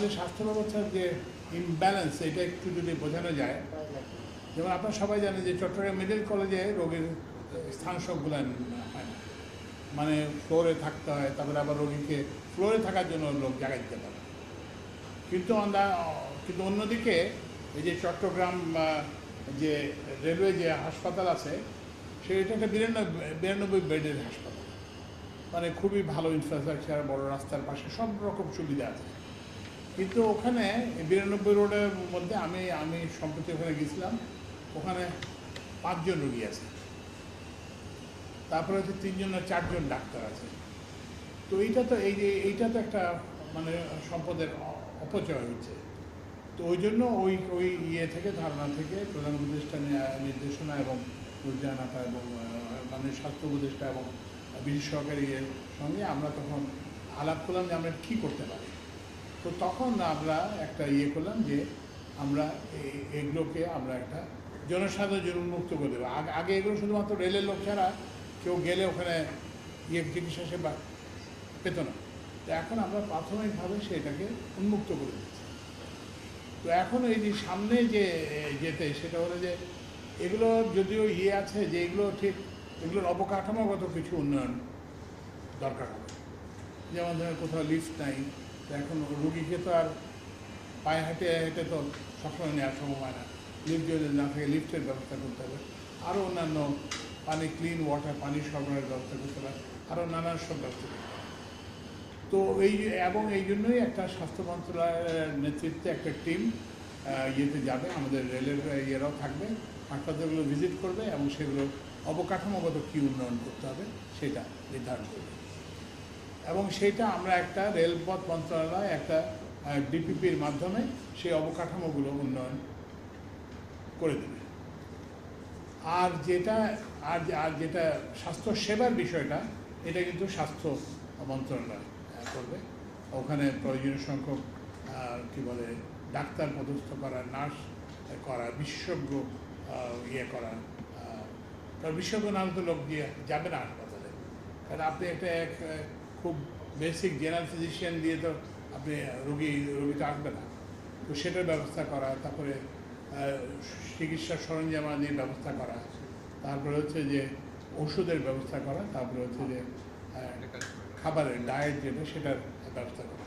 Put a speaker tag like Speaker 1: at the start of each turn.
Speaker 1: আমাদের স্বাস্থ্য ব্যবস্থার যে ইমব্যালেন্স এটা একটু যদি বোঝানো যায়, যেমন আপনারা সবাই জানেন যে চট্টগ্রাম মেডিকেল কলেজে রোগীর স্থান সবগুলো হয় না, মানে ফ্লোরে থাকতে হয়, তারপরে আবার রোগীকে ফ্লোরে থাকার জন্য লোক জায়গা দিতে পারে। কিন্তু কিন্তু অন্যদিকে এই যে চট্টগ্রাম যে রেলওয়ে যে হাসপাতাল আছে সেটা একটা 92 বেডের হাসপাতাল, মানে খুবই ভালো ইনফ্রাস্ট্রাকচার, বড় রাস্তার পাশে সব রকম সুবিধা আছে। কিন্তু ওখানে 92 রোডের মধ্যে আমি সম্প্রতি ওখানে গেছিলাম, ওখানে 5 জন রোগী আছে, তারপরে হচ্ছে 3 জন না 4 জন ডাক্তার আছে। তো এইটা তো একটা মানে সম্পদের অপচয় হচ্ছে। তো ওই জন্য ওই ইয়ে থেকে ধারণা থেকে প্রধান উপদেষ্টা নির্দেশনা এবং উদ্যানতা এবং মানে স্বাস্থ্য উপদেষ্টা এবং বিশেষ সহকারী এর সঙ্গে আমরা তখন আলাপ করলাম যে আমরা কী করতে পারি। তো তখন আমরা একটা ইয়ে করলাম যে আমরা এগুলোকে আমরা একটা জনসাধারণের জন্য উন্মুক্ত করে দেবো। আগে এগুলো শুধুমাত্র রেলের লোক ছাড়া কেউ গেলে ওখানে চিকিৎসা সেবা পেত না। তো এখন আমরা প্রাথমিকভাবে সেটাকে উন্মুক্ত করে দিচ্ছি। তো এখন এই যে সামনে যে যেতে সেটা হলো যে এগুলো যদিও আছে যে এগুলোর অবকাঠামোগত কিছু উন্নয়ন দরকার হবে। যেমন ধরেন কোথাও লিফট নাই, তো এখন রুগীকে তো আর পায়ে হেঁটে হেঁটে তো সবসময় নেওয়ার সম্ভব হয় না, লিফট যদি না থাকে লিফটের ব্যবস্থা করতে হবে, আরও অন্যান্য পানি ক্লিন ওয়াটার পানি সরবরাহের ব্যবস্থা করতে হবে, আরও নানান সব ব্যবস্থা করতে হবে। তো এই জন্যই একটা স্বাস্থ্য মন্ত্রণালয়ের নেতৃত্বে একটা টিম ইয়েতে যাবে, আমাদের রেলের ইয়েরাও থাকবে, হাসপাতালগুলো ভিজিট করবে এবং সেগুলো অবকাঠামোগত কী উন্নয়ন করতে হবে সেটা নির্ধারণ করবে। এবং সেটা আমরা একটা রেলপথ মন্ত্রণালয় একটা ডিপিপির মাধ্যমে সেই অবকাঠামোগুলো উন্নয়ন করে দেবে। আর যেটা স্বাস্থ্য সেবার বিষয়টা, এটা কিন্তু স্বাস্থ্য মন্ত্রণালয় করবে। ওখানে প্রয়োজনীয় সংখ্যক কী বলে ডাক্তার পদস্থ করা, নার্স করা, বিশেষজ্ঞ করা। কারণ বিশেষজ্ঞ না হলে তো লোক দিয়ে যাবে না হাসপাতালে। কারণ আপনি একটা খুব বেসিক জেনারেল ফিজিশিয়ান দিয়ে তো আপনি রোগীটা আসবে না। তো সেটার ব্যবস্থা করা, তারপরে চিকিৎসার সরঞ্জামাদির ব্যবস্থা করা, তারপরে হচ্ছে যে ওষুধের ব্যবস্থা করা, তারপরে হচ্ছে যে খাবারের ডায়েট যেটা সেটার ব্যবস্থা করা।